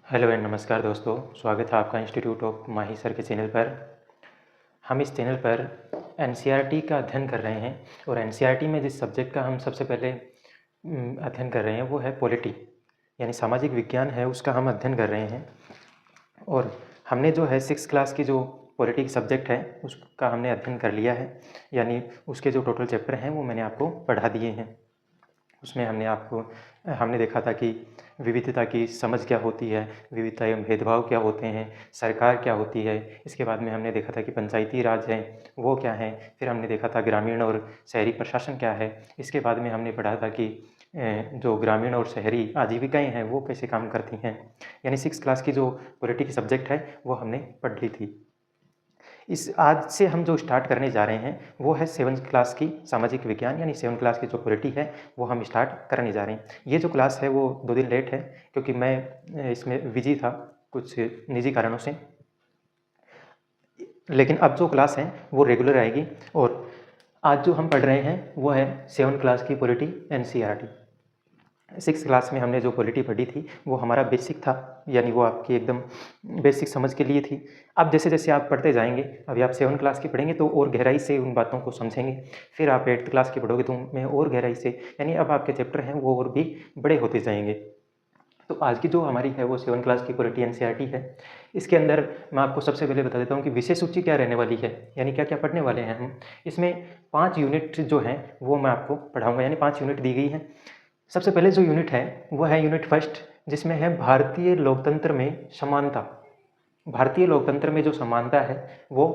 Hello and नमस्कार दोस्तों, स्वागत है आपका इंस्टीट्यूट ऑफ माही सर के चैनल पर। हम इस चैनल पर एनसीईआरटी का अध्ययन कर रहे हैं और एनसीईआरटी में जिस सब्जेक्ट का हम सबसे पहले अध्ययन कर रहे हैं वो है पॉलिटी, यानी सामाजिक विज्ञान है, उसका हम अध्ययन कर रहे हैं। और हमने जो है 6th क्लास की जो पॉलिटी सब्जेक्ट है उसका हमने अध्ययन कर लिया है, यानी उसके जो टोटल चैप्टर हैं वो मैंने आपको पढ़ा दिए हैं। उसमें हमने देखा था कि विविधता की समझ क्या होती है, विविधता एवं भेदभाव क्या होते हैं, सरकार क्या होती है। इसके बाद में हमने देखा था कि पंचायती राज है वो क्या है। फिर हमने देखा था ग्रामीण और शहरी प्रशासन क्या है। इसके बाद में हमने पढ़ा था कि जो ग्रामीण और शहरी आजीविकाएं हैं वो कैसे काम करती हैं। यानी 6th क्लास की जो पॉलिटी सब्जेक्ट है वो हमने पढ़ ली थी। इस आज से हम जो स्टार्ट करने जा रहे हैं वो है 7th क्लास की सामाजिक विज्ञान, यानी 7th क्लास की जो पॉलिटी है वो हम स्टार्ट करने जा रहे हैं। ये जो क्लास है वो 2 दिन लेट है क्योंकि मैं इसमें बिजी था कुछ निजी कारणों से, लेकिन अब जो क्लास है वो रेगुलर आएगी। और आज जो हम पढ़ रहे हैं वो है 7th क्लास की पॉलिटी एनसीईआरटी। 6th क्लास में हमने जो पॉलिटी पढ़ी थी वो हमारा बेसिक था, यानी वो आपकी एकदम बेसिक समझ के लिए थी। अब जैसे जैसे आप पढ़ते जाएंगे, अभी आप 7th क्लास की पढ़ेंगे तो और गहराई से उन बातों को समझेंगे। फिर आप 8th क्लास की पढ़ोगे तो उनमें और गहराई से, यानी अब आपके चैप्टर हैं वो और भी बड़े होते जाएंगे। तो आज की जो हमारी है वो 7th क्लास की पॉलिटी एनसीईआरटी है। इसके अंदर मैं आपको सबसे पहले बता देता हूँ कि विषय सूची क्या रहने वाली है, यानी क्या क्या पढ़ने वाले हैं हम। इसमें 5 यूनिट जो हैं वो मैं आपको पढ़ाऊँगा, यानी 5 यूनिट दी गई हैं। सबसे पहले जो यूनिट है वो है यूनिट फर्स्ट, जिसमें है भारतीय लोकतंत्र में समानता। भारतीय लोकतंत्र में जो समानता है वो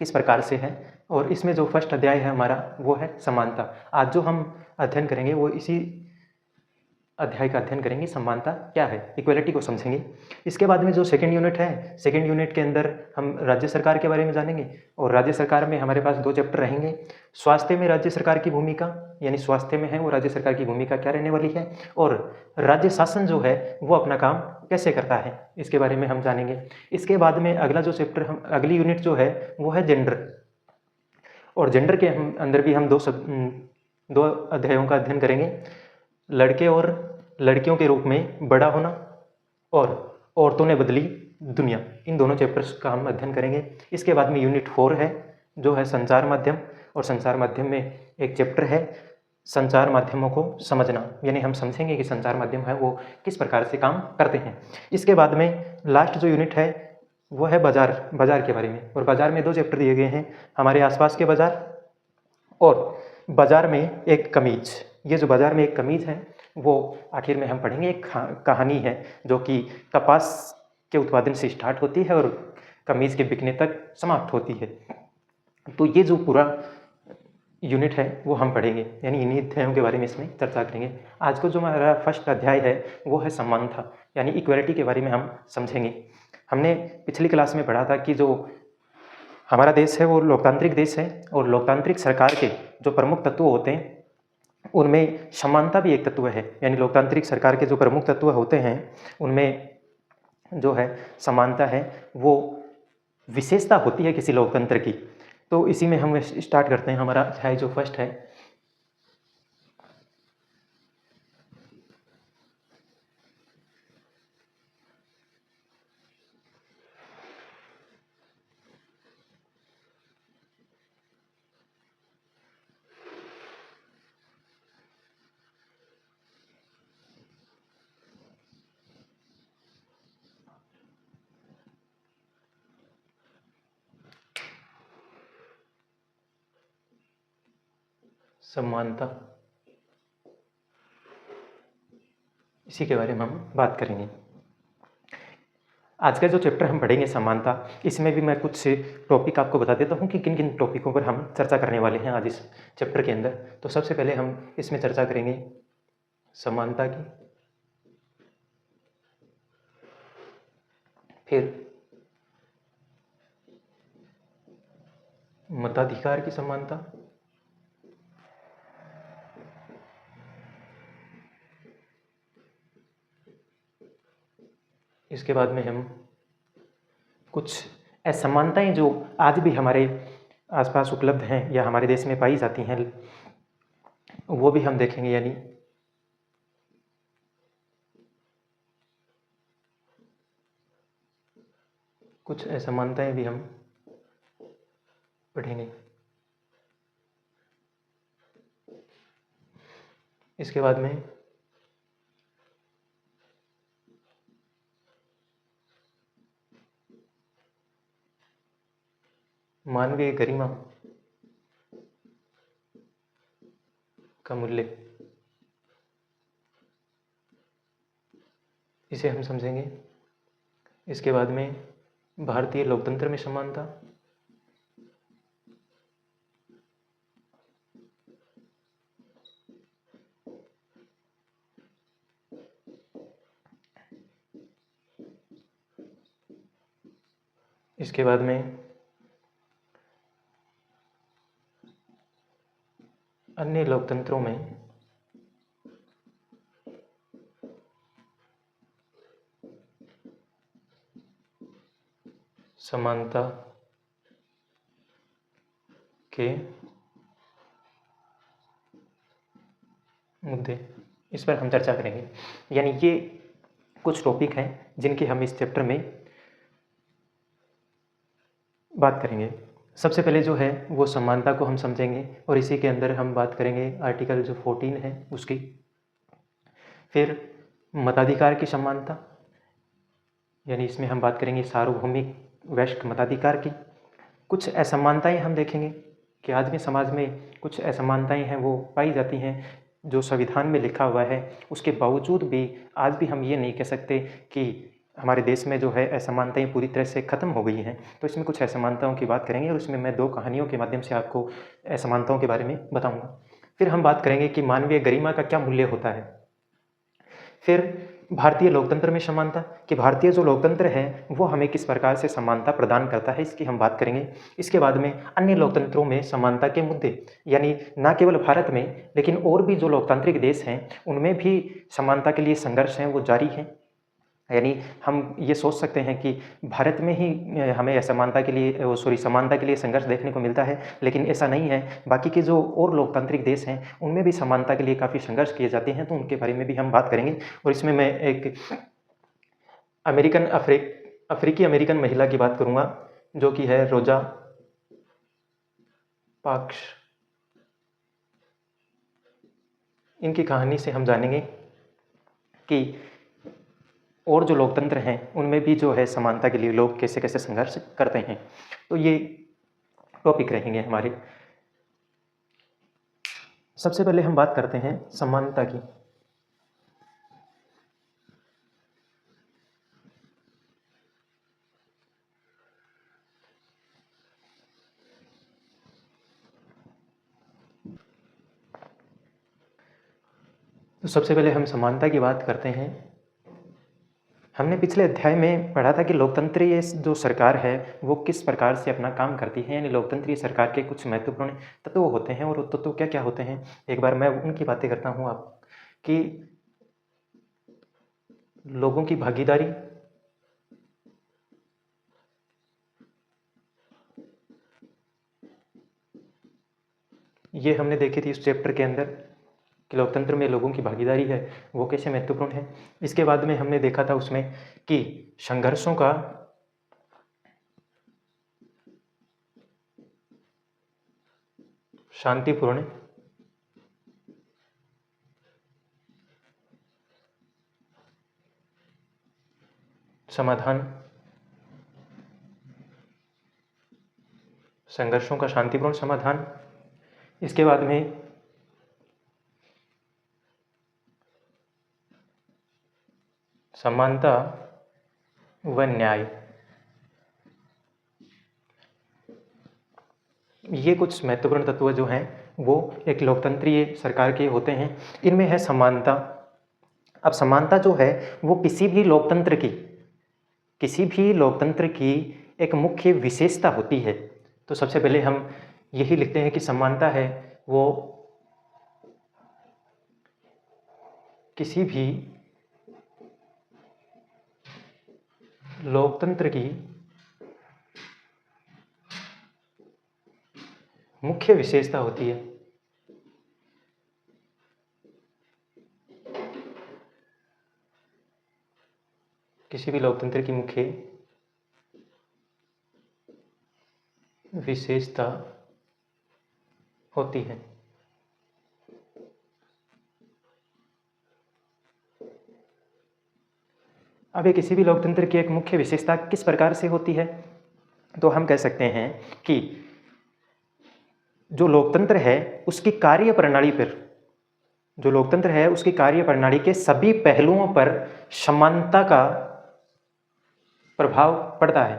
किस प्रकार से है, और इसमें जो फर्स्ट अध्याय है हमारा वो है समानता। आज जो हम अध्ययन करेंगे वो इसी अध्याय का अध्ययन करेंगे, समानता क्या है, इक्वलिटी को समझेंगे। इसके बाद में जो सेकंड यूनिट है, सेकंड यूनिट के अंदर हम राज्य सरकार के बारे में जानेंगे। और राज्य सरकार में हमारे पास 2 चैप्टर रहेंगे। स्वास्थ्य में राज्य सरकार की भूमिका, यानी स्वास्थ्य में है वो राज्य सरकार की भूमिका क्या रहने वाली है, और राज्य शासन जो है वो अपना काम कैसे करता है, इसके बारे में हम जानेंगे। इसके बाद में अगला जो चैप्टर हम अगली यूनिट जो है वो है जेंडर। और जेंडर के अंदर भी हम 2 अध्यायों का अध्ययन करेंगे, लड़के और लड़कियों के रूप में बड़ा होना और औरतों ने बदली दुनिया। इन दोनों चैप्टर्स का हम अध्ययन करेंगे। इसके बाद में यूनिट 4 है जो है संचार माध्यम, और संचार माध्यम में एक चैप्टर है संचार माध्यमों को समझना, यानी हम समझेंगे कि संचार माध्यम है वो किस प्रकार से काम करते हैं। इसके बाद में लास्ट जो यूनिट है वो है बाजार के बारे में, और बाजार में 2 चैप्टर दिए गए हैं, हमारे आसपास के बाजार और बाजार में एक कमीज। ये जो बाजार में एक कमीज है वो आखिर में हम पढ़ेंगे। एक कहानी है जो कि कपास के उत्पादन से स्टार्ट होती है और कमीज के बिकने तक समाप्त होती है। तो ये जो पूरा यूनिट है वो हम पढ़ेंगे, यानी इन्हीं अध्यायों के बारे में इसमें चर्चा करेंगे। आज को जो हमारा फर्स्ट अध्याय है वो है समानता, यानी इक्वलिटी के बारे में हम समझेंगे। हमने पिछली क्लास में पढ़ा था कि जो हमारा देश है वो लोकतांत्रिक देश है, और लोकतांत्रिक सरकार के जो प्रमुख तत्व होते हैं उनमें समानता भी एक तत्व है। यानी लोकतांत्रिक सरकार के जो प्रमुख तत्व होते हैं उनमें जो है समानता है वो विशेषता होती है किसी लोकतंत्र की। तो इसी में हम स्टार्ट करते हैं हमारा अध्याय जो फर्स्ट है। समानता, इसी के बारे में हम बात करेंगे। आज का जो चैप्टर हम पढ़ेंगे समानता, इसमें भी मैं कुछ टॉपिक आपको बता देता हूँ कि किन किन टॉपिकों पर हम चर्चा करने वाले हैं आज इस चैप्टर के अंदर। तो सबसे पहले हम इसमें चर्चा करेंगे समानता की, फिर मताधिकार की समानता, इसके बाद में हम कुछ असमानताएं जो आज भी हमारे आसपास उपलब्ध हैं या हमारे देश में पाई जाती हैं वो भी हम देखेंगे, यानी कुछ असमानताएं भी हम पढ़ेंगे। इसके बाद में मानवीय गरिमा का मूल्य, इसे हम समझेंगे। इसके बाद में भारतीय लोकतंत्र में समानता, इसके बाद में अन्य लोकतंत्रों में समानता के मुद्दे, इस पर हम चर्चा करेंगे। यानी ये कुछ टॉपिक हैं जिनकी हम इस चैप्टर में बात करेंगे। सबसे पहले जो है वो समानता को हम समझेंगे और इसी के अंदर हम बात करेंगे आर्टिकल जो 14 है उसकी। फिर मताधिकार की समानता, यानी इसमें हम बात करेंगे सार्वभौमिक वैश्विक मताधिकार की। कुछ असमानताएं हम देखेंगे कि आज में समाज में कुछ असमानताएं हैं वो पाई जाती हैं जो संविधान में लिखा हुआ है, उसके बावजूद भी आज भी हम ये नहीं कह सकते कि हमारे देश में जो है असमानताएं पूरी तरह से ख़त्म हो गई हैं। तो इसमें कुछ असमानताओं की बात करेंगे और इसमें मैं 2 कहानियों के माध्यम से आपको असमानताओं के बारे में बताऊंगा। फिर हम बात करेंगे कि मानवीय गरिमा का क्या मूल्य होता है। फिर भारतीय लोकतंत्र में समानता, कि भारतीय जो लोकतंत्र है वो हमें किस प्रकार से समानता प्रदान करता है, इसकी हम बात करेंगे। इसके बाद में अन्य लोकतंत्रों में समानता के मुद्दे, यानी न केवल भारत में लेकिन और भी जो लोकतांत्रिक देश हैं उनमें भी समानता के लिए संघर्ष हैं वो जारी हैं। यानी हम ये सोच सकते हैं कि भारत में ही हमें असमानता के लिए समानता के लिए संघर्ष देखने को मिलता है, लेकिन ऐसा नहीं है। बाकी के जो और लोकतांत्रिक देश हैं उनमें भी समानता के लिए काफ़ी संघर्ष किए जाते हैं, तो उनके बारे में भी हम बात करेंगे। और इसमें मैं एक अफ्रीकी अमेरिकन महिला की बात करूँगा जो कि है रोजा पार्क्स। इनकी कहानी से हम जानेंगे कि और जो लोकतंत्र हैं उनमें भी जो है समानता के लिए लोग कैसे कैसे संघर्ष करते हैं। तो ये टॉपिक रहेंगे हमारे। सबसे पहले हम बात करते हैं समानता की। तो सबसे पहले हम समानता की बात करते हैं। हमने पिछले अध्याय में पढ़ा था कि लोकतंत्रीय जो सरकार है वो किस प्रकार से अपना काम करती है, यानी लोकतंत्रीय सरकार के कुछ महत्वपूर्ण तत्व होते हैं। और वो तत्व क्या क्या होते हैं, एक बार मैं उनकी बातें करता हूँ आप कि लोगों की भागीदारी, ये हमने देखी थी इस चैप्टर के अंदर कि लोकतंत्र में लोगों की भागीदारी है वो कैसे महत्वपूर्ण है। इसके बाद में हमने देखा था उसमें कि संघर्षों का शांतिपूर्ण समाधान, संघर्षों का शांतिपूर्ण समाधान। इसके बाद में समानता व न्याय, ये कुछ महत्वपूर्ण तत्व जो हैं वो एक लोकतंत्रीय सरकार के होते हैं। इनमें है समानता। अब समानता जो है वो किसी भी लोकतंत्र की एक मुख्य विशेषता होती है। तो सबसे पहले हम यही लिखते हैं कि समानता है वो किसी भी लोकतंत्र की मुख्य विशेषता होती है। किसी भी लोकतंत्र की मुख्य विशेषता होती है। अब ये किसी भी लोकतंत्र की एक मुख्य विशेषता किस प्रकार से होती है, तो हम कह सकते हैं कि जो लोकतंत्र है उसकी कार्य प्रणाली पर, जो लोकतंत्र है उसकी कार्य प्रणाली के सभी पहलुओं पर समानता का प्रभाव पड़ता है।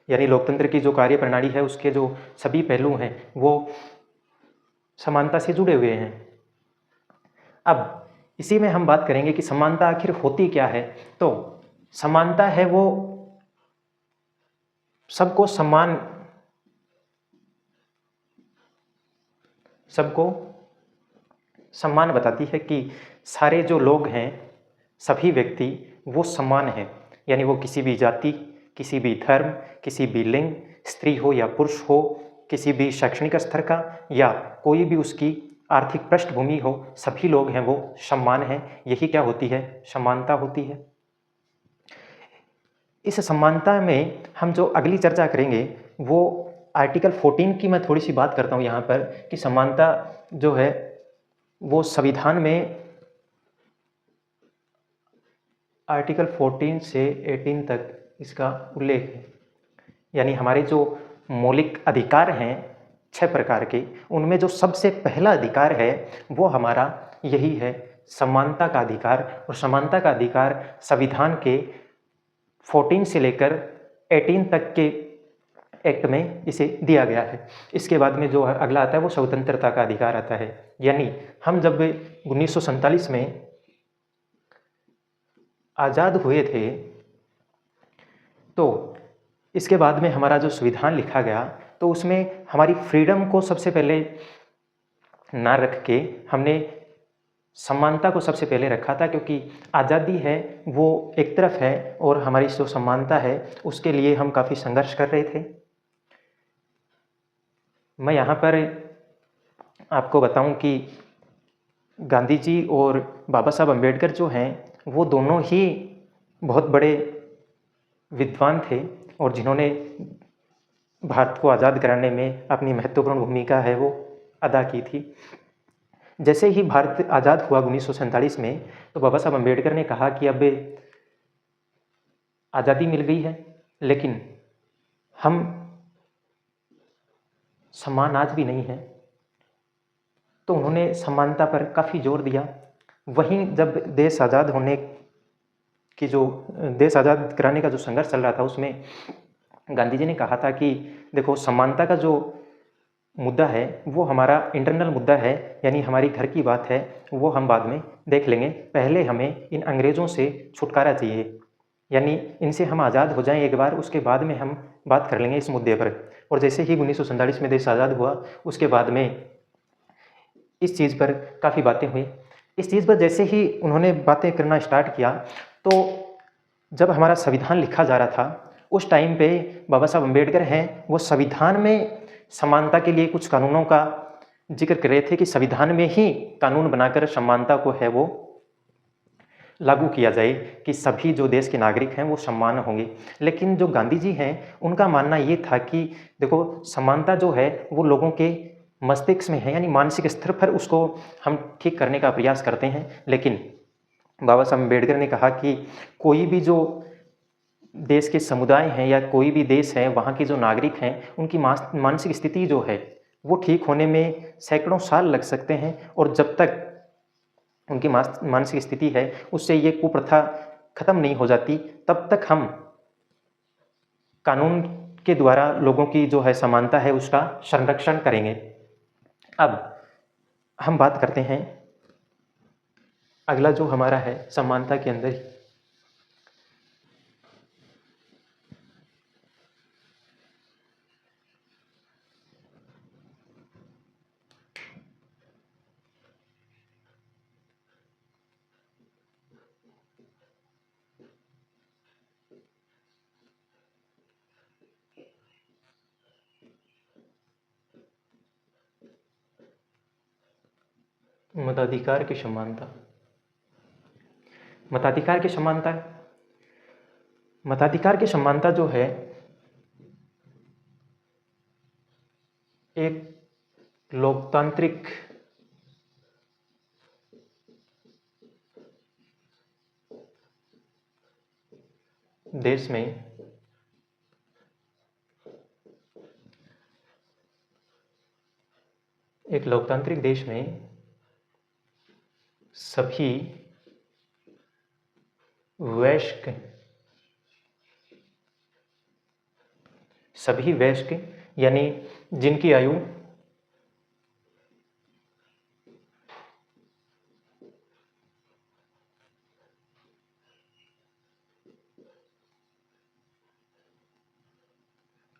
यानी लोकतंत्र की जो कार्य प्रणाली है उसके जो सभी पहलू हैं वो समानता से जुड़े हुए हैं। अब इसी में हम बात करेंगे कि समानता आखिर होती क्या है। तो समानता है वो सबको समान बताती है कि सारे जो लोग हैं, सभी व्यक्ति वो समान हैं। यानी वो किसी भी जाति, किसी भी धर्म, किसी भी लिंग, स्त्री हो या पुरुष हो, किसी भी शैक्षणिक स्तर का या कोई भी उसकी आर्थिक पृष्ठभूमि हो, सभी लोग हैं वो समान हैं। यही क्या होती है, समानता होती है। इस समानता में हम जो अगली चर्चा करेंगे वो आर्टिकल 14 की मैं थोड़ी सी बात करता हूँ यहाँ पर, कि समानता जो है वो संविधान में आर्टिकल 14 से 18 तक इसका उल्लेख है। यानी हमारे जो मौलिक अधिकार हैं 6 प्रकार के, उनमें जो सबसे पहला अधिकार है वो हमारा यही है, समानता का अधिकार। और समानता का अधिकार संविधान के 14 से लेकर 18 तक के एक्ट में इसे दिया गया है। इसके बाद में जो अगला आता है वो स्वतंत्रता का अधिकार आता है। यानी हम जब 1947 में आज़ाद हुए थे तो इसके बाद में हमारा जो संविधान लिखा गया तो उसमें हमारी फ्रीडम को सबसे पहले ना रख के हमने समानता को सबसे पहले रखा था, क्योंकि आज़ादी है वो एक तरफ है और हमारी जो समानता है उसके लिए हम काफ़ी संघर्ष कर रहे थे। मैं यहाँ पर आपको बताऊं कि गांधी जी और बाबा साहब अम्बेडकर जो हैं वो दोनों ही बहुत बड़े विद्वान थे और जिन्होंने भारत को आज़ाद कराने में अपनी महत्वपूर्ण भूमिका है वो अदा की थी। जैसे ही भारत आज़ाद हुआ 1947 में, तो बाबा साहब अम्बेडकर ने कहा कि अब आज़ादी मिल गई है लेकिन हम समान आज भी नहीं हैं। तो उन्होंने समानता पर काफ़ी जोर दिया। वहीं जब देश आज़ाद होने की जो देश आज़ाद कराने का जो संघर्ष चल रहा था उसमें गांधी जी ने कहा था कि देखो, समानता का जो मुद्दा है वो हमारा इंटरनल मुद्दा है, यानी हमारी घर की बात है, वो हम बाद में देख लेंगे। पहले हमें इन अंग्रेज़ों से छुटकारा चाहिए, यानी इनसे हम आज़ाद हो जाएं एक बार, उसके बाद में हम बात कर लेंगे इस मुद्दे पर। और जैसे ही 1947 में देश आज़ाद हुआ उसके बाद में इस चीज़ पर काफ़ी बातें हुई। इस चीज़ पर जैसे ही उन्होंने बातें करना स्टार्ट किया तो जब हमारा संविधान लिखा जा रहा था उस टाइम पे बाबा साहब अम्बेडकर हैं वो संविधान में समानता के लिए कुछ कानूनों का जिक्र कर रहे थे कि संविधान में ही कानून बनाकर समानता को है वो लागू किया जाए कि सभी जो देश के नागरिक हैं वो समान होंगे। लेकिन जो गांधी जी हैं उनका मानना ये था कि देखो, समानता जो है वो लोगों के मस्तिष्क में है, यानी मानसिक स्तर पर उसको हम ठीक करने का प्रयास करते हैं। लेकिन बाबा साहब अम्बेडकर ने कहा कि कोई भी जो देश के समुदाय हैं या कोई भी देश है, वहाँ के जो नागरिक हैं उनकी मानसिक स्थिति जो है वो ठीक होने में सैकड़ों साल लग सकते हैं, और जब तक उनकी मानसिक स्थिति है उससे ये कुप्रथा खत्म नहीं हो जाती तब तक हम कानून के द्वारा लोगों की जो है समानता है उसका संरक्षण करेंगे। अब हम बात करते हैं अगला जो हमारा है समानता के अंदर ही मताधिकार की समानता। मताधिकार की समानता, मताधिकार की समानता जो है एक लोकतांत्रिक देश में सभी वयस्क यानी जिनकी आयु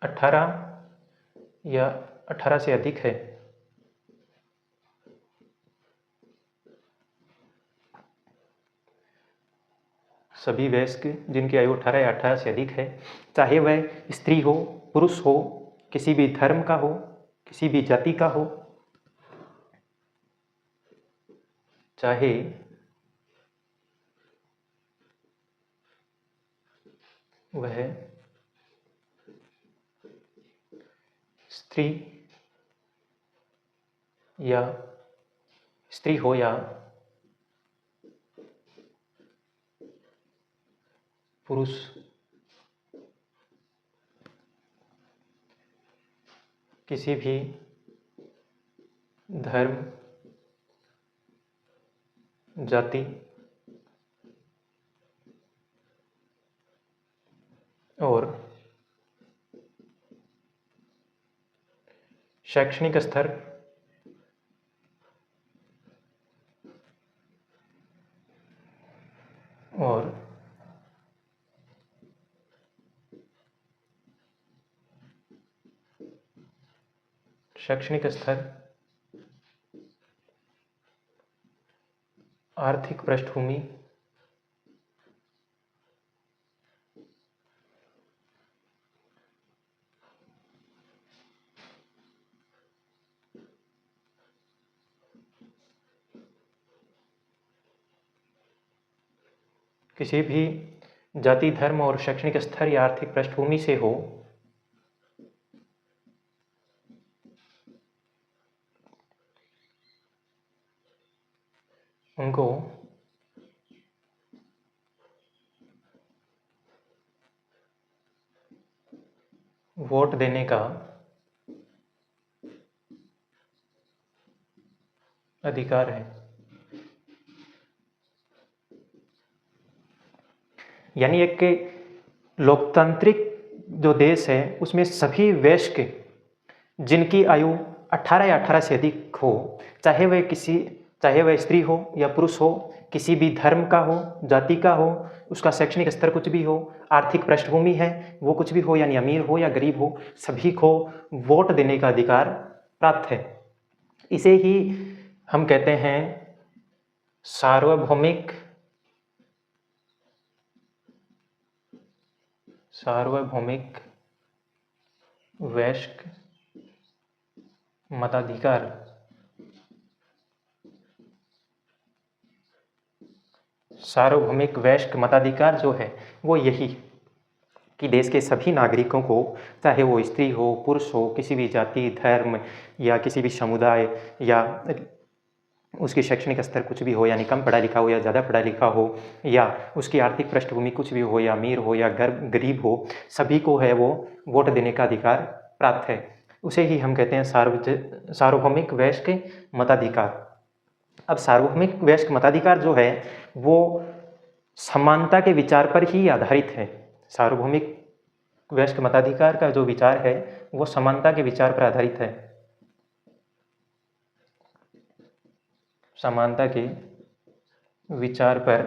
18 या 18 से अधिक है, सभी वयस्क जिनकी आयु 18 या 18 से अधिक है, चाहे वह स्त्री हो, पुरुष हो, किसी भी धर्म का हो, किसी भी जाति का हो, चाहे वह स्त्री हो या पुरुष, किसी भी धर्म, जाति और शैक्षणिक स्तर और आर्थिक पृष्ठभूमि, किसी भी जाति, धर्म और शैक्षणिक स्तर या आर्थिक पृष्ठभूमि से हो, उनको वोट देने का अधिकार है। यानी एक लोकतांत्रिक जो देश है उसमें सभी वयस्क जिनकी आयु 18 या 18 से अधिक हो, चाहे वह स्त्री हो या पुरुष हो, किसी भी धर्म का हो, जाति का हो, उसका शैक्षणिक स्तर कुछ भी हो, आर्थिक पृष्ठभूमि है वो कुछ भी हो, यानी अमीर हो या गरीब हो, सभी को वोट देने का अधिकार प्राप्त है। इसे ही हम कहते हैं सार्वभौमिक वयस्क मताधिकार। सार्वभौमिक वयस्क मताधिकार जो है वो यही कि देश के सभी नागरिकों को, चाहे वो स्त्री हो, पुरुष हो, किसी भी जाति, धर्म या किसी भी समुदाय या उसकी शैक्षणिक स्तर कुछ भी हो, यानी कम पढ़ा लिखा हो या ज़्यादा पढ़ा लिखा हो, या उसकी आर्थिक पृष्ठभूमि कुछ भी हो, या अमीर हो या गरीब हो, सभी को है वो वोट देने का अधिकार प्राप्त है। उसे ही हम कहते हैं सार्वभौमिक वयस्क मताधिकार। अब सार्वभौमिक वयस्क मताधिकार जो है वो समानता के विचार पर ही आधारित है। सार्वभौमिक वयस्क मताधिकार का जो विचार है वो समानता के विचार पर आधारित है। समानता के विचार पर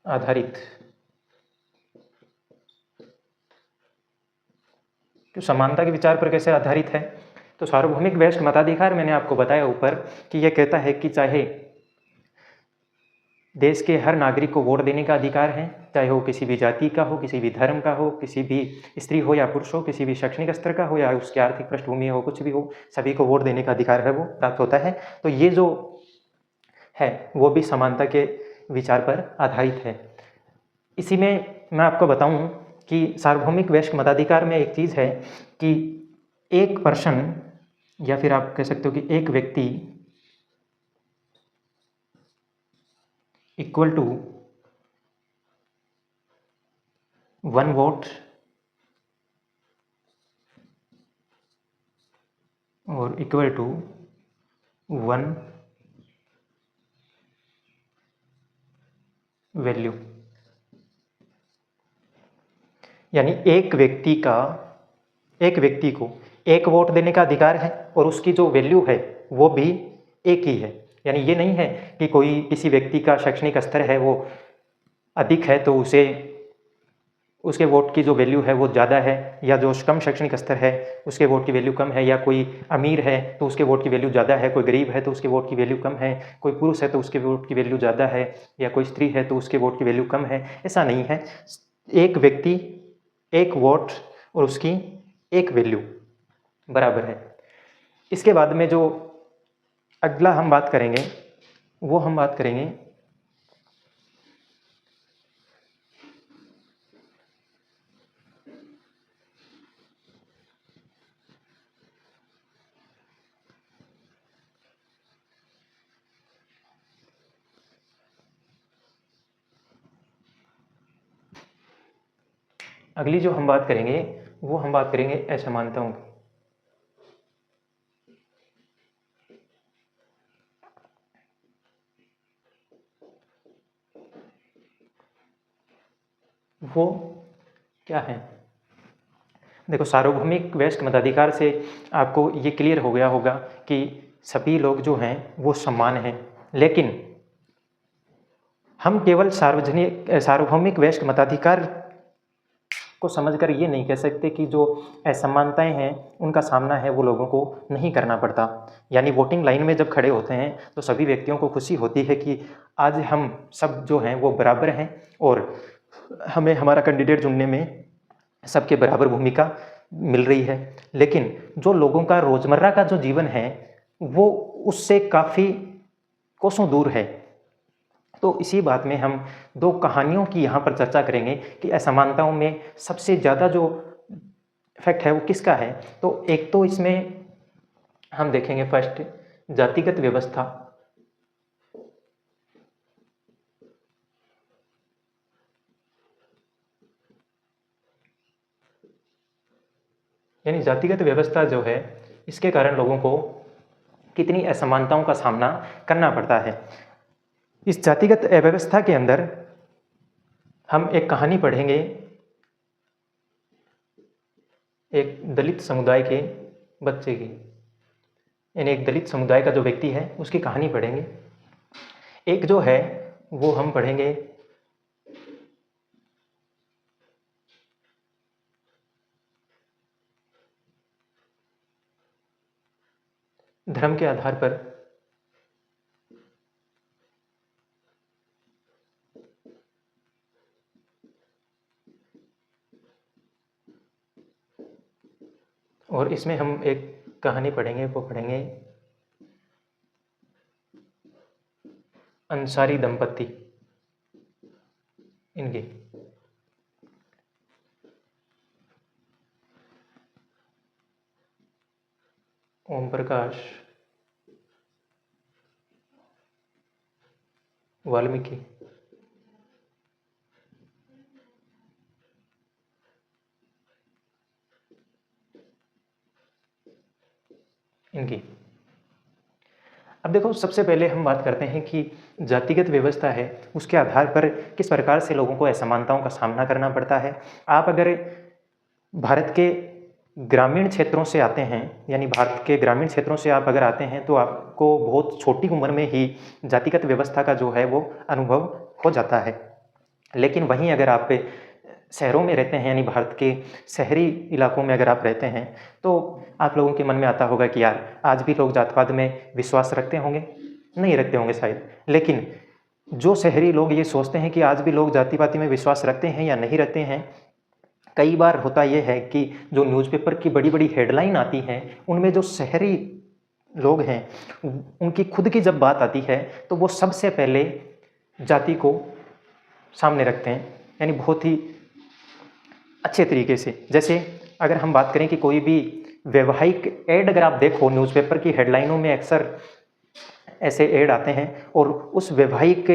आधारित। तो समानता के विचार पर कैसे आधारित है? तो सार्वभौमिक वयस्क मताधिकार मैंने आपको बताया ऊपर कि यह कहता है कि चाहे देश के हर नागरिक को वोट देने का अधिकार है, चाहे वो किसी भी जाति का हो, किसी भी धर्म का हो, किसी भी स्त्री हो या पुरुष हो, किसी भी शैक्षणिक स्तर का हो या उसकी आर्थिक पृष्ठभूमि हो, कुछ भी हो, सभी को वोट देने का अधिकार है वो प्राप्त होता है। तो ये जो है वो भी समानता के विचार पर आधारित है। इसी में मैं आपको बताऊं कि सार्वभौमिक वयस्क मताधिकार में एक चीज़ है कि एक पर्सन या फिर आप कह सकते हो कि एक व्यक्ति इक्वल टू 1 वोट और इक्वल टू 1 वैल्यू। यानी एक व्यक्ति को एक वोट देने का अधिकार है और उसकी जो वैल्यू है वो भी एक ही है। यानी ये नहीं है कि कोई किसी व्यक्ति का शैक्षणिक स्तर है वो अधिक है तो उसके वोट की जो वैल्यू है वो ज़्यादा है, या जो कम शैक्षणिक स्तर है उसके वोट की वैल्यू कम है, या कोई अमीर है तो उसके वोट की वैल्यू ज़्यादा है, कोई गरीब है तो उसके वोट की वैल्यू कम है, कोई पुरुष है तो उसके वोट की वैल्यू ज़्यादा है, या कोई स्त्री है तो उसके वोट की वैल्यू कम है। ऐसा नहीं है, एक व्यक्ति एक वोट और उसकी एक वैल्यू बराबर है। इसके बाद में जो अगला हम बात करेंगे वो हम बात करेंगे अगली जो हम बात करेंगे वो हम बात करेंगे असमानताओं की। वो क्या है? देखो, सार्वभौमिक वयस्क मताधिकार से आपको ये क्लियर हो गया होगा कि सभी लोग जो हैं वो समान हैं, लेकिन हम केवल सार्वभौमिक वयस्क मताधिकार को समझकर ये नहीं कह सकते कि जो असमानताएं हैं उनका सामना है वो लोगों को नहीं करना पड़ता। यानी वोटिंग लाइन में जब खड़े होते हैं तो सभी व्यक्तियों को खुशी होती है कि आज हम सब जो हैं वो बराबर हैं और हमें हमारा कैंडिडेट चुनने में सबके बराबर भूमिका मिल रही है। लेकिन जो लोगों का रोजमर्रा का जो जीवन है वो उससे काफ़ी कोसों दूर है। तो इसी बात में हम दो कहानियों की यहाँ पर चर्चा करेंगे कि असमानताओं में सबसे ज़्यादा जो इफेक्ट है वो किसका है। तो एक तो इसमें हम देखेंगे फर्स्ट जातिगत व्यवस्था, यानी जातिगत व्यवस्था जो है इसके कारण लोगों को कितनी असमानताओं का सामना करना पड़ता है। इस जातिगत व्यवस्था के अंदर हम एक कहानी पढ़ेंगे एक दलित समुदाय के बच्चे की, यानी एक दलित समुदाय का जो व्यक्ति है उसकी कहानी पढ़ेंगे। एक जो है वो हम पढ़ेंगे धर्म के आधार पर और इसमें हम एक कहानी पढ़ेंगे, वो पढ़ेंगे अंसारी दंपति इनकी। ओम प्रकाश, वाल्मीकि, इनकी। अब देखो, सबसे पहले हम बात करते हैं कि जातिगत व्यवस्था है उसके आधार पर किस प्रकार से लोगों को असमानताओं का सामना करना पड़ता है। आप अगर भारत के ग्रामीण क्षेत्रों से आते हैं, यानी भारत के ग्रामीण क्षेत्रों से आप अगर आते हैं तो आपको बहुत छोटी उम्र में ही जातिगत व्यवस्था का जो है वो अनुभव हो जाता है। लेकिन वहीं अगर आप शहरों में रहते हैं, यानी भारत के शहरी इलाकों में अगर आप रहते हैं तो आप लोगों के मन में आता होगा कि यार आज भी लोग जातिवाद में विश्वास रखते होंगे, नहीं रखते होंगे शायद। लेकिन जो शहरी लोग ये सोचते हैं कि आज भी लोग जातिवाद में विश्वास रखते हैं या नहीं रखते हैं, कई बार होता यह है कि जो न्यूज़पेपर की बड़ी बड़ी हेडलाइन आती हैं उनमें जो शहरी लोग हैं उनकी खुद की जब बात आती है तो वो सबसे पहले जाति को सामने रखते हैं, यानी बहुत ही अच्छे तरीके से। जैसे अगर हम बात करें कि कोई भी वैवाहिक ऐड अगर आप देखो, न्यूज़पेपर की हेडलाइनों में अक्सर ऐसे ऐड आते हैं, और उस वैवाहिक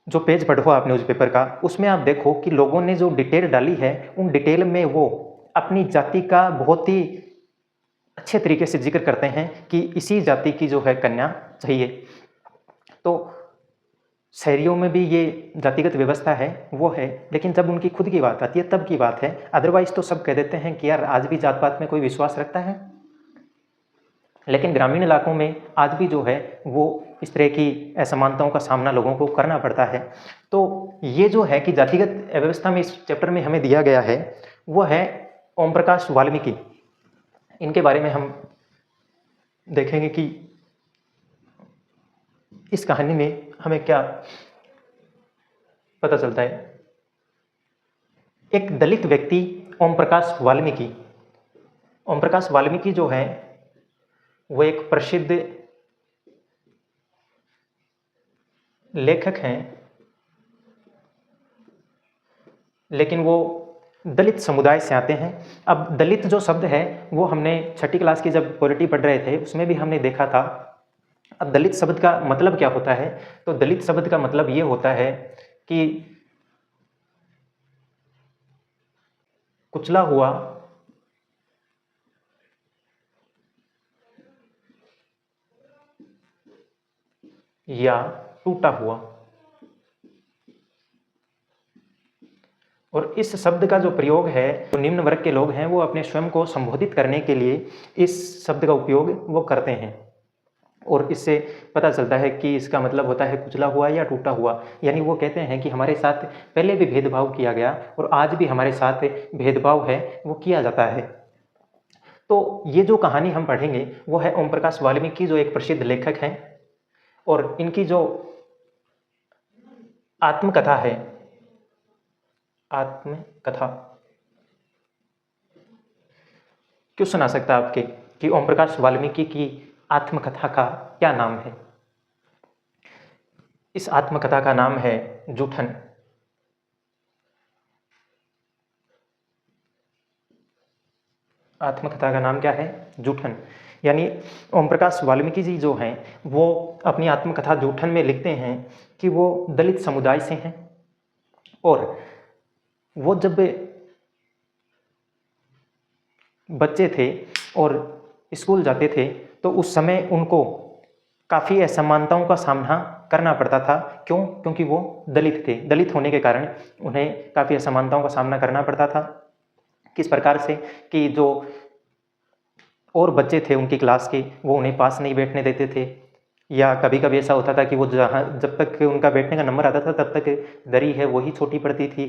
जो पेज पढ़ो आप न्यूज़पेपर का, उसमें आप देखो कि लोगों ने जो डिटेल डाली है, उन डिटेल में वो अपनी जाति का बहुत ही अच्छे तरीके से जिक्र करते हैं कि इसी जाति की जो है कन्या चाहिए। तो शहरियों में भी ये जातिगत व्यवस्था है, वो है, लेकिन जब उनकी खुद की बात आती है तब की बात है। अदरवाइज तो सब कह देते हैं कि यार आज भी जात पात में कोई विश्वास रखता है। लेकिन ग्रामीण इलाकों में आज भी जो है वो इस तरह की असमानताओं का सामना लोगों को करना पड़ता है। तो ये जो है कि जातिगत व्यवस्था में इस चैप्टर में हमें दिया गया है, वो है ओम प्रकाश वाल्मीकि। इनके बारे में हम देखेंगे कि इस कहानी में हमें क्या पता चलता है। एक दलित व्यक्ति ओम प्रकाश वाल्मीकि, ओम प्रकाश वाल्मीकि जो है वो एक प्रसिद्ध लेखक हैं, लेकिन वो दलित समुदाय से आते हैं। अब दलित जो शब्द है वो हमने छठी क्लास की जब पॉलिटी पढ़ रहे थे उसमें भी हमने देखा था। अब दलित शब्द का मतलब क्या होता है, तो दलित शब्द का मतलब ये होता है कि कुचला हुआ या टूटा हुआ। और इस शब्द का जो प्रयोग है, जो निम्न वर्ग के लोग हैं वो अपने स्वयं को संबोधित करने के लिए इस शब्द का उपयोग वो करते हैं। और इससे पता चलता है कि इसका मतलब होता है कुचला हुआ या टूटा हुआ। यानी वो कहते हैं कि हमारे साथ पहले भी भेदभाव किया गया और आज भी हमारे साथ भेदभाव है वो किया जाता है। तो ये जो कहानी हम पढ़ेंगे वो है ओम प्रकाश वाल्मीकि, जो एक प्रसिद्ध लेखक हैं, और इनकी जो आत्मकथा है, आत्मकथा क्यों सुना सकता आपके कि ओम प्रकाश वाल्मीकि की आत्मकथा का क्या नाम है। इस आत्मकथा का नाम है जूठन। आत्मकथा का नाम क्या है? जूठन। यानी ओम प्रकाश वाल्मीकि जी जो हैं वो अपनी आत्मकथा जूठन में लिखते हैं कि वो दलित समुदाय से हैं, और वो जब बच्चे थे और स्कूल जाते थे तो उस समय उनको काफ़ी असमानताओं का सामना करना पड़ता था। क्यों? क्योंकि वो दलित थे। दलित होने के कारण उन्हें काफ़ी असमानताओं का सामना करना पड़ता था। किस प्रकार से कि जो और बच्चे थे उनकी क्लास के, वो उन्हें पास नहीं बैठने देते थे, या कभी कभी ऐसा होता था कि वो जब तक उनका बैठने का नंबर आता था तब तक दरी है वही छोटी पड़ती थी।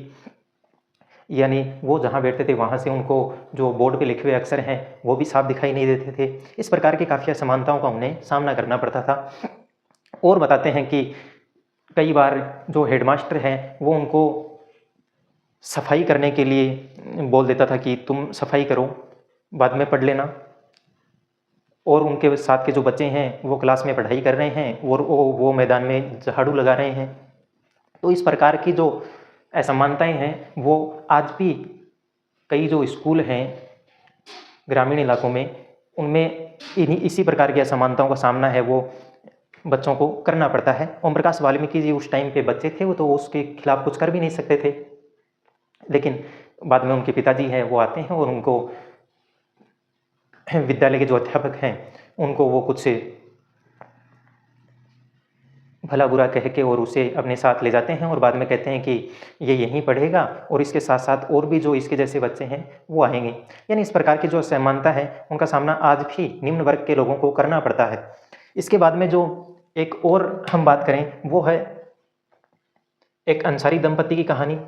यानी वो जहाँ बैठते थे वहाँ से उनको जो बोर्ड पे लिखे हुए अक्षर हैं वो भी साफ दिखाई नहीं देते थे। इस प्रकार की काफ़ी असमानताओं का उन्हें सामना करना पड़ता था। और बताते हैं कि कई बार जो हेडमास्टर है वो उनको सफाई करने के लिए बोल देता था कि तुम सफाई करो, बाद में पढ़ लेना। और उनके साथ के जो बच्चे हैं वो क्लास में पढ़ाई कर रहे हैं और वो मैदान में झाड़ू लगा रहे हैं। तो इस प्रकार की जो असमानताएं हैं वो आज भी कई जो स्कूल हैं ग्रामीण इलाकों में उनमें इसी प्रकार की असमानताओं का सामना है वो बच्चों को करना पड़ता है। ओम प्रकाश वाल्मीकि जी उस टाइम पे बच्चे थे, वो तो उसके खिलाफ कुछ कर भी नहीं सकते थे, लेकिन बाद में उनके पिताजी हैं वो आते हैं और उनको विद्यालय के जो अध्यापक हैं उनको वो कुछ से भला बुरा कह के और उसे अपने साथ ले जाते हैं और बाद में कहते हैं कि ये यहीं पढ़ेगा और इसके साथ साथ और भी जो इसके जैसे बच्चे हैं वो आएंगे। यानी इस प्रकार की जो असमानता है उनका सामना आज भी निम्न वर्ग के लोगों को करना पड़ता है। इसके बाद में जो एक और हम बात करें वो है एक अंसारी दंपति की कहानी।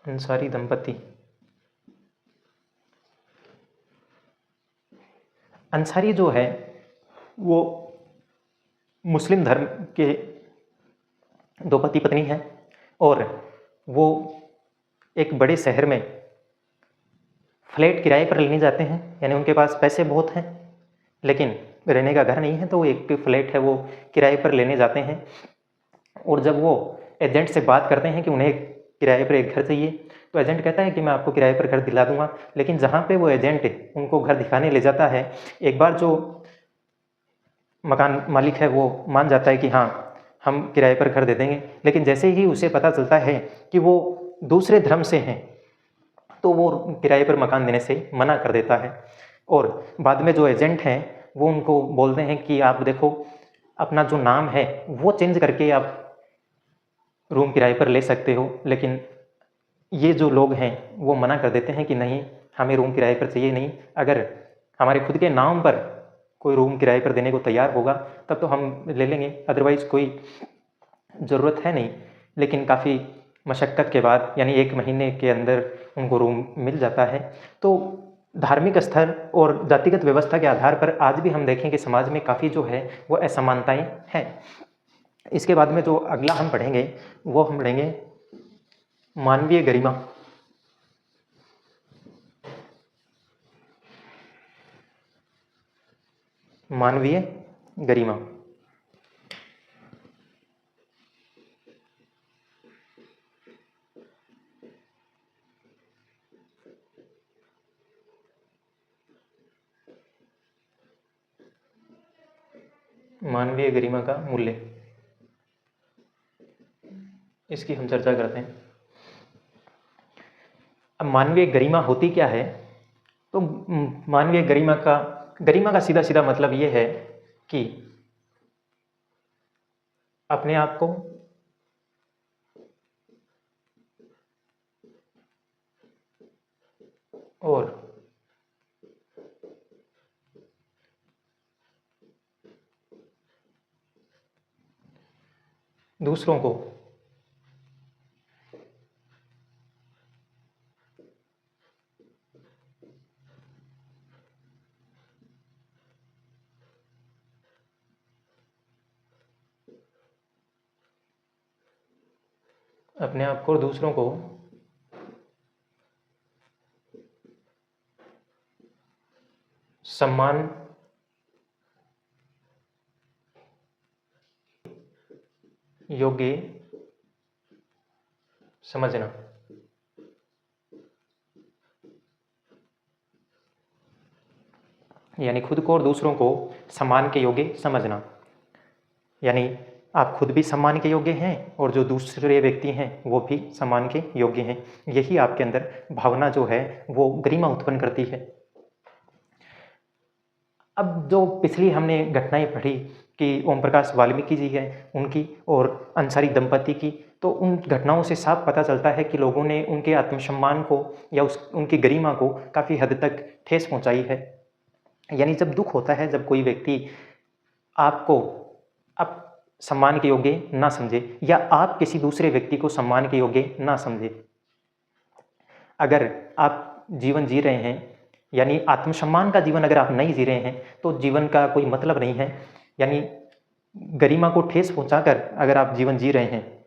अंसारी दंपति, अंसारी जो है वो मुस्लिम धर्म के दो पति पत्नी हैं और वो एक बड़े शहर में फ्लैट किराए पर लेने जाते हैं। यानी उनके पास पैसे बहुत हैं लेकिन रहने का घर नहीं है, तो एक फ्लैट है वो किराए पर लेने जाते हैं। और जब वो एजेंट से बात करते हैं कि उन्हें किराए पर एक घर चाहिए तो एजेंट कहता है कि मैं आपको किराए पर घर दिला दूंगा, लेकिन जहाँ पे वो एजेंट उनको घर दिखाने ले जाता है, एक बार जो मकान मालिक है वो मान जाता है कि हाँ हम किराए पर घर दे देंगे, लेकिन जैसे ही उसे पता चलता है कि वो दूसरे धर्म से हैं तो वो किराए पर मकान देने से मना कर देता है। और बाद में जो एजेंट हैं वो उनको बोलते हैं कि आप देखो अपना जो नाम है वो चेंज करके आप रूम किराए पर ले सकते हो, लेकिन ये जो लोग हैं वो मना कर देते हैं कि नहीं हमें रूम किराए पर चाहिए नहीं, अगर हमारे खुद के नाम पर कोई रूम किराए पर देने को तैयार होगा तब तो हम ले लेंगे, अदरवाइज़ कोई ज़रूरत है नहीं। लेकिन काफ़ी मशक्क़त के बाद यानी 1 महीने के अंदर उनको रूम मिल जाता है। तो धार्मिक स्तर और जातिगत व्यवस्था के आधार पर आज भी हम देखें कि समाज में काफ़ी जो है वो असमानताएं हैं। इसके बाद में जो अगला हम पढ़ेंगे वो हम पढ़ेंगे मानवीय गरिमा। मानवीय गरिमा। मानवीय गरिमा का मूल्य, इसकी हम चर्चा करते हैं। अब मानवीय गरिमा होती क्या है? तो मानवीय गरिमा का सीधा सीधा मतलब ये है कि अपने आप को और दूसरों को अपने आप को और दूसरों को सम्मान योग्य समझना। यानी खुद को और दूसरों को सम्मान के योग्य समझना, यानी आप खुद भी सम्मान के योग्य हैं और जो दूसरे व्यक्ति हैं वो भी सम्मान के योग्य हैं। यही आपके अंदर भावना जो है वो गरिमा उत्पन्न करती है। अब जो पिछली हमने घटनाएं पढ़ी कि ओम प्रकाश वाल्मीकि जी हैं उनकी और अंसारी दंपति की, तो उन घटनाओं से साफ पता चलता है कि लोगों ने उनके आत्मसम्मान को या उनकी गरिमा को काफ़ी हद तक ठेस पहुंचाई है। यानी जब दुख होता है, जब कोई व्यक्ति आपको आप सम्मान के योग्य ना समझे या आप किसी दूसरे व्यक्ति को सम्मान के योग्य ना समझे, अगर आप जीवन जी रहे हैं यानी आत्मसम्मान का जीवन अगर आप नहीं जी रहे हैं तो जीवन का कोई मतलब नहीं है। यानी गरिमा को ठेस पहुंचाकर अगर आप जीवन जी रहे हैं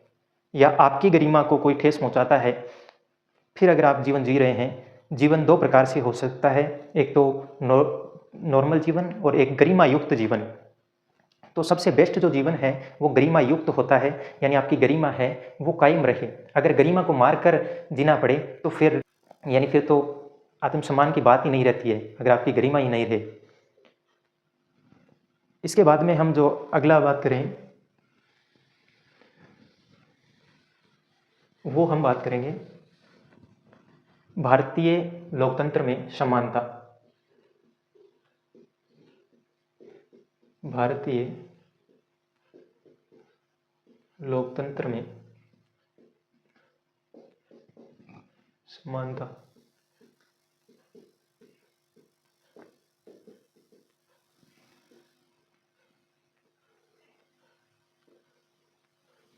या आपकी गरिमा को कोई ठेस पहुंचाता है, फिर अगर आप जीवन जी रहे हैं, जीवन 2 प्रकार से हो सकता है, एक तो नॉर्मल जीवन और एक गरिमा युक्त जीवन। तो सबसे बेस्ट जो जीवन है वो गरिमा युक्त होता है, यानी आपकी गरिमा है वो कायम रहे। अगर गरिमा को मारकर जीना पड़े तो फिर तो आत्मसम्मान की बात ही नहीं रहती है, अगर आपकी गरिमा ही नहीं रहे। इसके बाद में हम जो अगला बात करें वो हम बात करेंगे भारतीय लोकतंत्र में समानता। भारतीय लोकतंत्र में समानता।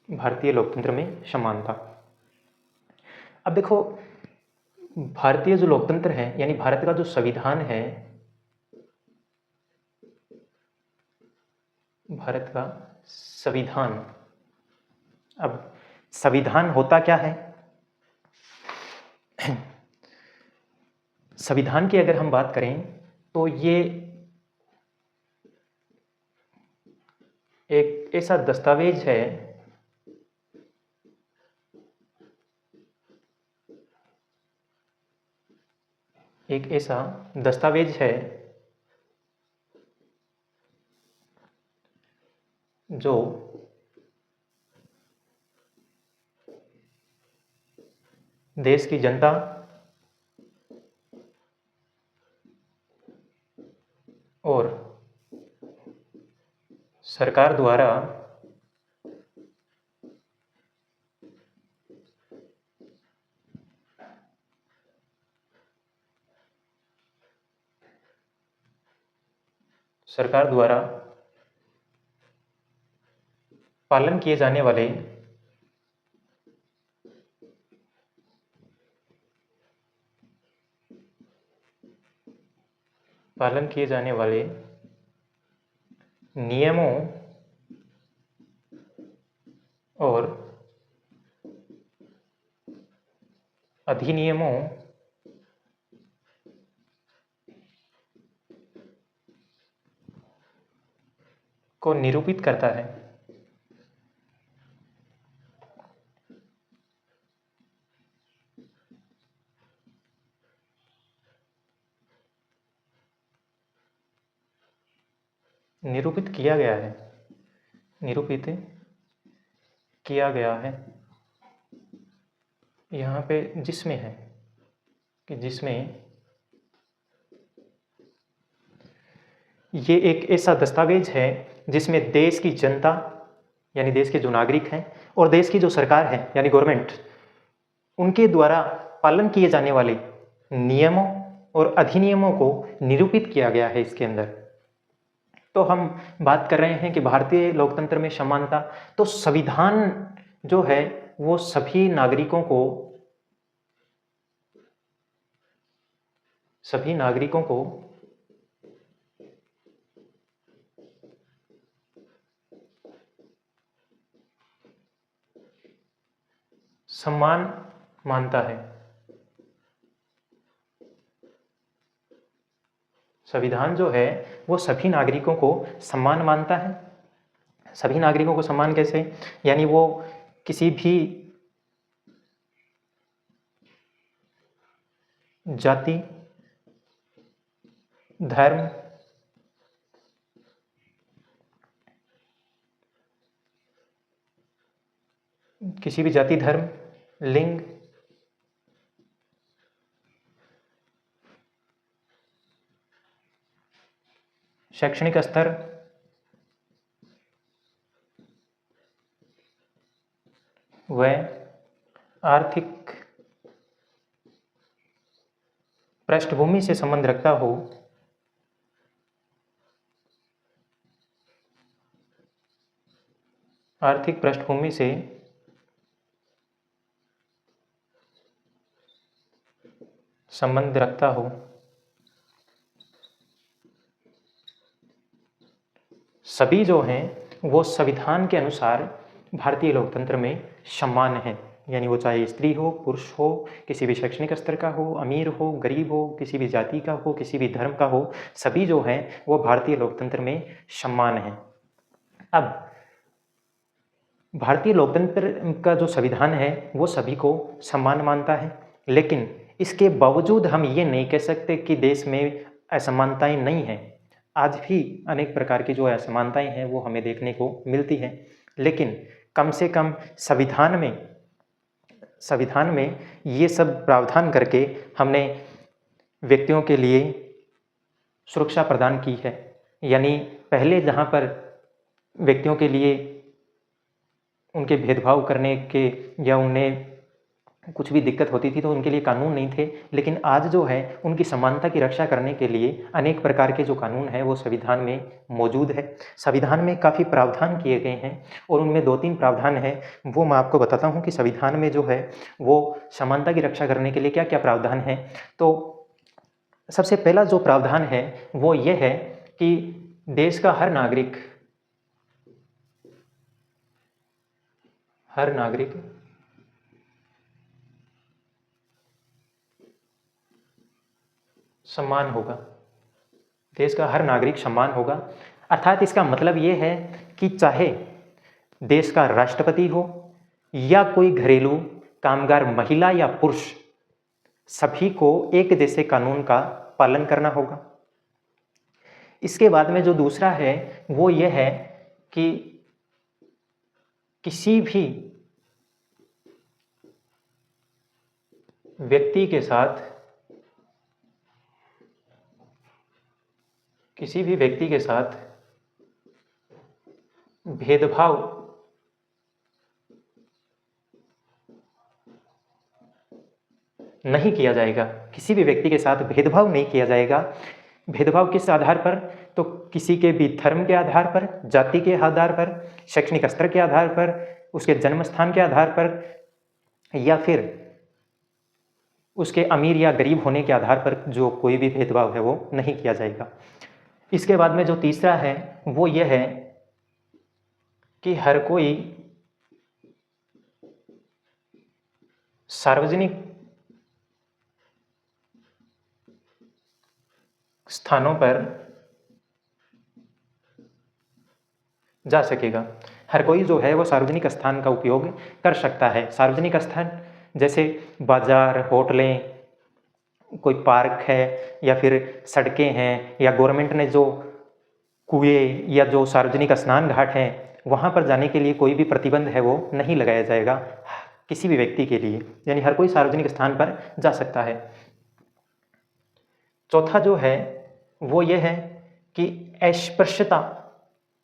भारतीय लोकतंत्र में समानता। अब देखो भारतीय जो लोकतंत्र है यानी भारत का जो संविधान है, भारत का संविधान, अब संविधान होता क्या है? संविधान की अगर हम बात करें तो ये एक ऐसा दस्तावेज है एक ऐसा दस्तावेज है जो देश की जनता और सरकार द्वारा पालन किए जाने वाले नियमों और अधिनियमों को निरूपित करता है। निरूपित किया गया है यहाँ पे जिसमें है कि ये एक ऐसा दस्तावेज है जिसमें देश की जनता यानी देश के जो नागरिक हैं और देश की जो सरकार है यानी गवर्नमेंट, उनके द्वारा पालन किए जाने वाले नियमों और अधिनियमों को निरूपित किया गया है इसके अंदर। तो हम बात कर रहे हैं कि भारतीय लोकतंत्र में समानता, तो संविधान जो है वो सभी नागरिकों को सम्मान मानता है। संविधान जो है वो सभी नागरिकों को सम्मान मानता है। सभी नागरिकों को सम्मान कैसे? यानी वो किसी भी जाति, धर्म, लिंग, शैक्षणिक स्तर, व आर्थिक पृष्ठभूमि से संबंध रखता हो, सभी जो हैं वो संविधान के अनुसार भारतीय लोकतंत्र में समान हैं। यानी वो चाहे स्त्री हो, पुरुष हो, किसी भी शैक्षणिक स्तर का हो, अमीर हो, गरीब हो, किसी भी जाति का हो, किसी भी धर्म का हो, सभी जो हैं वो भारतीय लोकतंत्र में समान हैं। अब भारतीय लोकतंत्र का जो संविधान है वो सभी को समान मानता है, लेकिन इसके बावजूद हम ये नहीं कह सकते कि देश में असमानताएं नहीं हैं। आज भी अनेक प्रकार की जो असमानताएं हैं वो हमें देखने को मिलती हैं, लेकिन कम से कम संविधान में ये सब प्रावधान करके हमने व्यक्तियों के लिए सुरक्षा प्रदान की है। यानी पहले जहाँ पर व्यक्तियों के लिए उनके भेदभाव करने के या उन्हें कुछ भी दिक्कत होती थी तो उनके लिए कानून नहीं थे, लेकिन आज जो है उनकी समानता की रक्षा करने के लिए अनेक प्रकार के जो कानून हैं वो संविधान में मौजूद है। संविधान में काफ़ी प्रावधान किए गए हैं और उनमें 2-3 प्रावधान हैं, वो मैं आपको बताता हूँ कि संविधान में जो है वो समानता की रक्षा करने के लिए क्या क्या प्रावधान है। तो सबसे पहला जो प्रावधान है वो ये है कि देश का हर नागरिक सम्मान होगा। देश का हर नागरिक सम्मान होगा। अर्थात इसका मतलब ये है कि चाहे देश का राष्ट्रपति हो या कोई घरेलू कामगार महिला या पुरुष, सभी को एक जैसे कानून का पालन करना होगा। इसके बाद में जो दूसरा है वो ये है कि किसी भी व्यक्ति के साथ भेदभाव नहीं किया जाएगा। किसी भी व्यक्ति के साथ भेदभाव नहीं किया जाएगा। भेदभाव किस आधार पर? तो किसी के भी धर्म के आधार पर, जाति के आधार पर, शैक्षणिक स्तर के आधार पर, उसके जन्म स्थान के आधार पर, या फिर उसके अमीर या गरीब होने के आधार पर जो कोई भी भेदभाव है वो नहीं किया जाएगा। इसके बाद में जो तीसरा है वो ये है कि हर कोई सार्वजनिक स्थानों पर जा सकेगा। हर कोई जो है वो सार्वजनिक स्थान का उपयोग कर सकता है। सार्वजनिक स्थान जैसे बाजार, होटलें, कोई पार्क है, या फिर सड़कें हैं, या गवर्नमेंट ने जो कुएं या जो सार्वजनिक स्नान घाट हैं वहाँ पर जाने के लिए कोई भी प्रतिबंध है वो नहीं लगाया जाएगा किसी भी व्यक्ति के लिए, यानी हर कोई सार्वजनिक स्थान पर जा सकता है। चौथा जो है वो ये है कि अस्पृश्यता,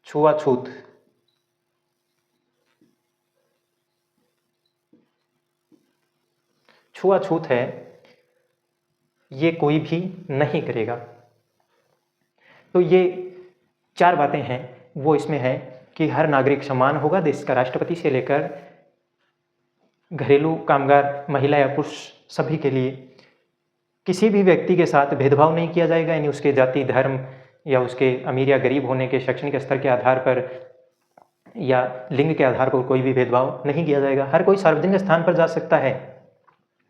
छुआछूत है, ये कोई भी नहीं करेगा। तो ये 4 बातें हैं वो इसमें है कि हर नागरिक समान होगा, देश का राष्ट्रपति से लेकर घरेलू कामगार, महिला या पुरुष सभी के लिए। किसी भी व्यक्ति के साथ भेदभाव नहीं किया जाएगा, यानी उसके जाति, धर्म या उसके अमीर या गरीब होने के शैक्षणिक स्तर के आधार पर या लिंग के आधार पर कोई भी भेदभाव नहीं किया जाएगा। हर कोई सार्वजनिक स्थान पर जा सकता है,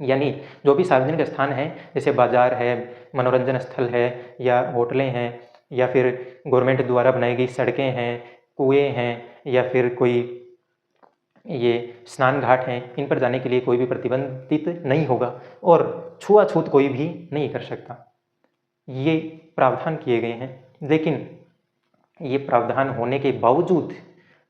यानी जो भी सार्वजनिक स्थान है जैसे बाजार है, मनोरंजन स्थल है, या होटलें हैं, या फिर गवर्नमेंट द्वारा बनाई गई सड़कें हैं, कुएं हैं, या फिर कोई ये स्नान घाट हैं, इन पर जाने के लिए कोई भी प्रतिबंधित नहीं होगा और छुआछूत कोई भी नहीं कर सकता। ये प्रावधान किए गए हैं, लेकिन ये प्रावधान होने के बावजूद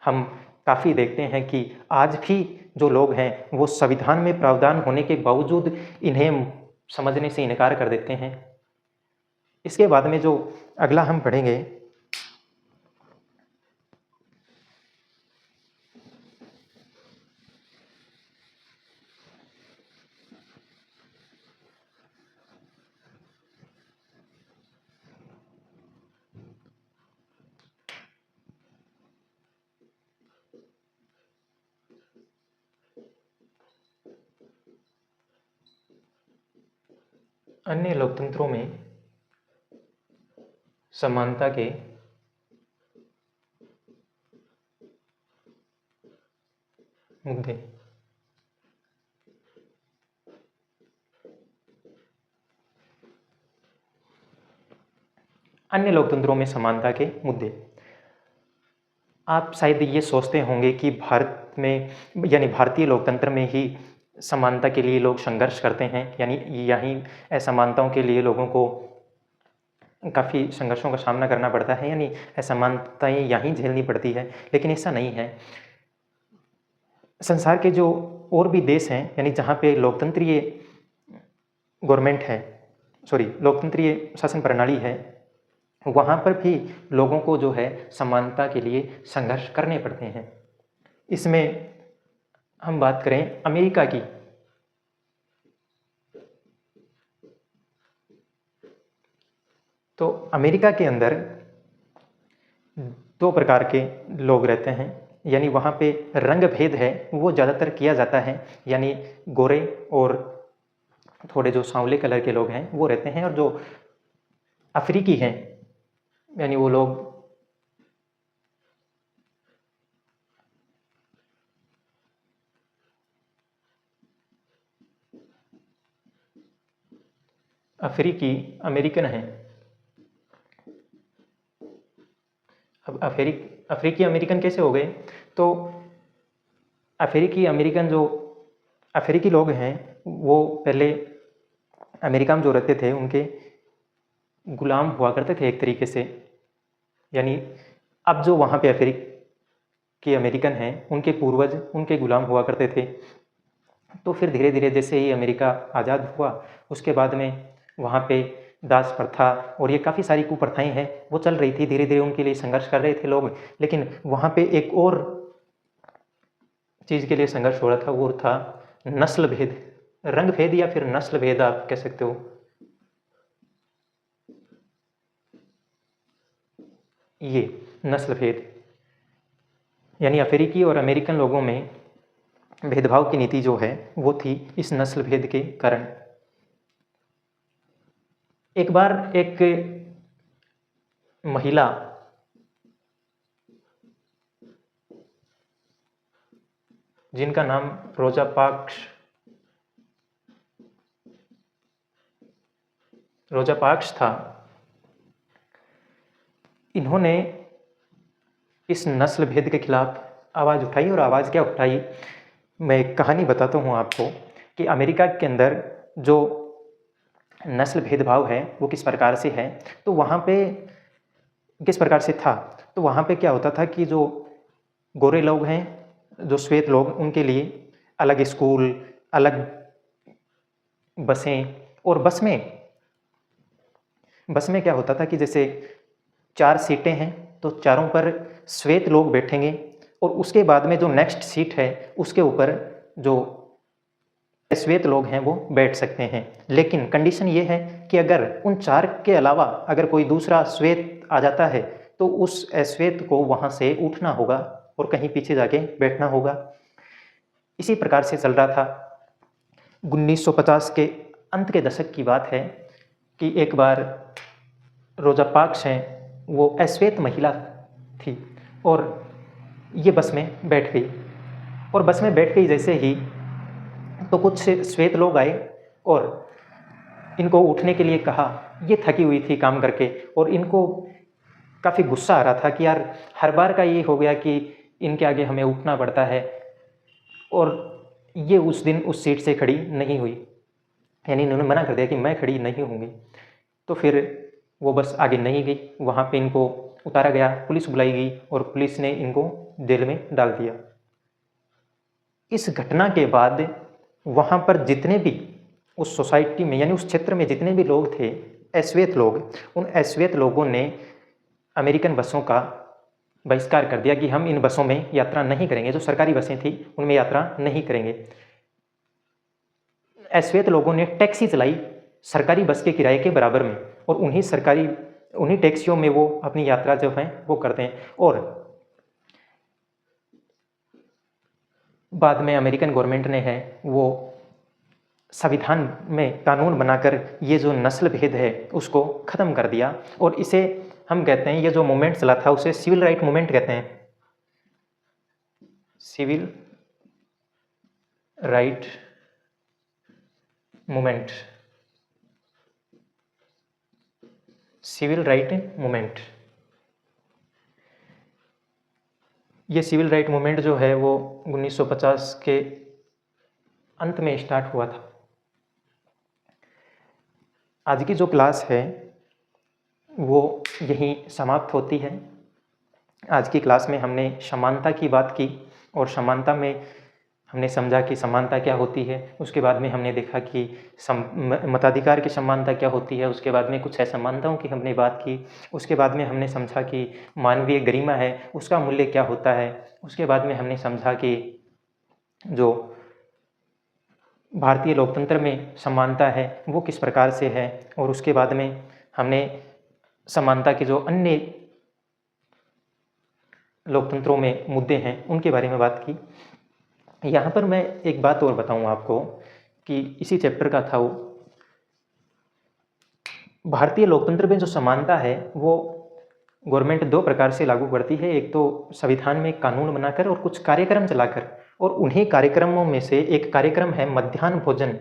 हम काफ़ी देखते हैं कि आज भी जो लोग हैं वो संविधान में प्रावधान होने के बावजूद इन्हें समझने से इनकार कर देते हैं। इसके बाद में जो अगला हम पढ़ेंगे अन्य लोकतंत्रों में समानता के मुद्दे। अन्य लोकतंत्रों में समानता के मुद्दे। आप शायद ये सोचते होंगे कि भारत में, यानी भारतीय लोकतंत्र में ही समानता के लिए लोग संघर्ष करते हैं, यानी यहीं असमानताओं के लिए लोगों को काफ़ी संघर्षों का सामना करना पड़ता है, यानी असमानताएं यहीं झेलनी पड़ती है। लेकिन ऐसा नहीं है। संसार के जो और भी देश हैं, यानी जहाँ पे लोकतंत्रीय गवर्नमेंट है, लोकतंत्रीय शासन प्रणाली है, वहाँ पर भी लोगों को जो है समानता के लिए संघर्ष करने पड़ते हैं। इसमें हम बात करें अमेरिका की, तो अमेरिका के अंदर 2 प्रकार के लोग रहते हैं, यानी वहाँ पे रंग भेद है वो ज़्यादातर किया जाता है, यानी गोरे और थोड़े जो सांवले कलर के लोग हैं वो रहते हैं, और जो अफ्रीकी हैं यानी वो लोग अफ्रीकी अमेरिकन हैं। अब अफ्रीकी अमेरिकन कैसे हो गए? तो अफ्रीकी अमेरिकन जो अफ्रीकी लोग हैं वो पहले अमेरिका में जो रहते थे उनके गुलाम हुआ करते थे एक तरीके से। यानी अब जो वहाँ पे अमेरिकन हैं उनके पूर्वज उनके गुलाम हुआ करते थे। तो फिर धीरे धीरे जैसे ही अमेरिका आज़ाद हुआ उसके बाद में वहाँ पे दास प्रथा और ये काफ़ी सारी कुप्रथाएं हैं वो चल रही थी। धीरे धीरे उनके लिए संघर्ष कर रहे थे लोग। लेकिन वहाँ पे एक और चीज़ के लिए संघर्ष हो रहा था, वो था नस्ल भेद, रंग भेद या फिर नस्ल भेद आप कह सकते हो। ये नस्ल भेद यानी अफ्रीकी और अमेरिकन लोगों में भेदभाव की नीति जो है वो थी इस नस्ल भेद के कारण। एक बार एक महिला जिनका नाम रोजा पार्क्स था, इन्होंने इस नस्ल भेद के खिलाफ आवाज़ उठाई। और आवाज़ क्या उठाई, मैं एक कहानी बताता हूँ आपको कि अमेरिका के अंदर जो नस्ल भेदभाव है वो किस प्रकार से है। तो वहाँ पे किस प्रकार से था, तो वहाँ पे क्या होता था कि जो गोरे लोग हैं, जो श्वेत लोग, उनके लिए अलग स्कूल, अलग बसें। और बस में क्या होता था कि जैसे 4 सीटें हैं तो चारों पर श्वेत लोग बैठेंगे और उसके बाद में जो नेक्स्ट सीट है उसके ऊपर जो श्वेत लोग हैं वो बैठ सकते हैं। लेकिन कंडीशन ये है कि अगर उन 4 के अलावा अगर कोई दूसरा श्वेत आ जाता है तो उस अश्वेत को वहाँ से उठना होगा और कहीं पीछे जाके बैठना होगा। इसी प्रकार से चल रहा था। 1950 के अंत के दशक की बात है कि एक बार रोजा पार्क्स हैं, वो अश्वेत महिला थी और ये बस में बैठ गई। और बस में बैठ गई जैसे ही तो कुछ श्वेत लोग आए और इनको उठने के लिए कहा। ये थकी हुई थी काम करके और इनको काफ़ी गुस्सा आ रहा था कि यार हर बार का ये हो गया कि इनके आगे हमें उठना पड़ता है। और ये उस दिन उस सीट से खड़ी नहीं हुई, यानी इन्होंने मना कर दिया कि मैं खड़ी नहीं होंगी। तो फिर वो बस आगे नहीं गई। वहाँ पे इनको उतारा गया, पुलिस बुलाई गई और पुलिस ने इनको जेल में डाल दिया। इस घटना के बाद वहाँ पर जितने भी उस सोसाइटी में यानी उस क्षेत्र में जितने भी लोग थे अश्वेत लोग, उन अश्वेत लोगों ने अमेरिकन बसों का बहिष्कार कर दिया कि हम इन बसों में यात्रा नहीं करेंगे। जो सरकारी बसें थी उनमें यात्रा नहीं करेंगे। अश्वेत लोगों ने टैक्सी चलाई सरकारी बस के किराए के बराबर में और उन्हीं टैक्सियों में वो अपनी यात्रा जो है वो करते हैं। और बाद में अमेरिकन गवर्नमेंट ने है वो संविधान में कानून बनाकर ये जो नस्ल भेद है उसको ख़त्म कर दिया। और इसे हम कहते हैं, ये जो मूवमेंट चला था उसे सिविल राइट मूवमेंट कहते हैं। Civil right movement, civil right movement. ये सिविल राइट मूवमेंट जो है वो 1950 के अंत में स्टार्ट हुआ था। आज की जो क्लास है वो यहीं समाप्त होती है। आज की क्लास में हमने समानता की बात की और समानता में हमने समझा कि समानता क्या होती है। उसके बाद में हमने देखा कि मताधिकार की समानता क्या होती है। उसके बाद में कुछ असमानताओं की हमने बात की। उसके बाद में हमने समझा कि मानवीय गरिमा है उसका मूल्य क्या होता है। उसके बाद में हमने समझा कि जो भारतीय लोकतंत्र में समानता है वो किस प्रकार से है। और उसके बाद में हमने समानता के जो अन्य लोकतंत्रों में मुद्दे हैं उनके बारे में बात की। यहाँ पर मैं एक बात और बताऊँ आपको कि इसी चैप्टर का था वो, भारतीय लोकतंत्र में जो समानता है वो गवर्नमेंट 2 प्रकार से लागू करती है। एक तो संविधान में कानून बनाकर और कुछ कार्यक्रम चलाकर। और उन्हीं कार्यक्रमों में से एक कार्यक्रम है मध्याह्न भोजन।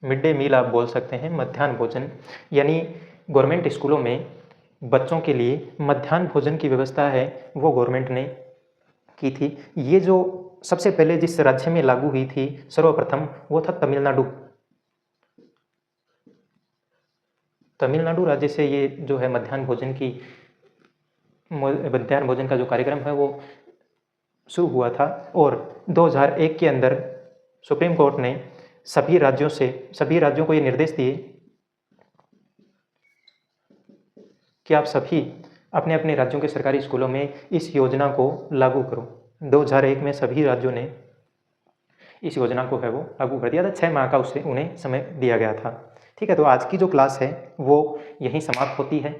मिड डे मील आप बोल सकते हैं, मध्याह्न भोजन। यानी गवर्नमेंट स्कूलों में बच्चों के लिए मध्याह्न भोजन की व्यवस्था है वो गवर्नमेंट ने की थी। ये जो सबसे पहले जिस राज्य में लागू हुई थी सर्वप्रथम, वो था तमिलनाडु। तमिलनाडु राज्य से ये जो है मध्याह्न भोजन का जो कार्यक्रम है वो शुरू हुआ था। और 2001 के अंदर सुप्रीम कोर्ट ने सभी राज्यों को ये निर्देश दिए कि आप सभी अपने अपने राज्यों के सरकारी स्कूलों में इस योजना को लागू करो। 2001 में सभी राज्यों ने इस योजना को है वो लागू कर दिया था। 6 माह का उससे उन्हें समय दिया गया था। ठीक है, तो आज की जो क्लास है वो यहीं समाप्त होती है।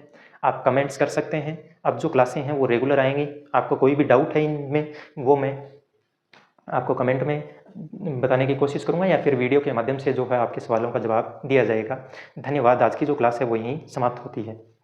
आप कमेंट्स कर सकते हैं। अब जो क्लासें हैं वो रेगुलर आएंगी। आपको कोई भी डाउट है इनमें, वो मैं आपको कमेंट में बताने की कोशिश करूँगा, या फिर वीडियो के माध्यम से जो है आपके सवालों का जवाब दिया जाएगा। धन्यवाद। आज की जो क्लास है वो यहीं समाप्त होती है।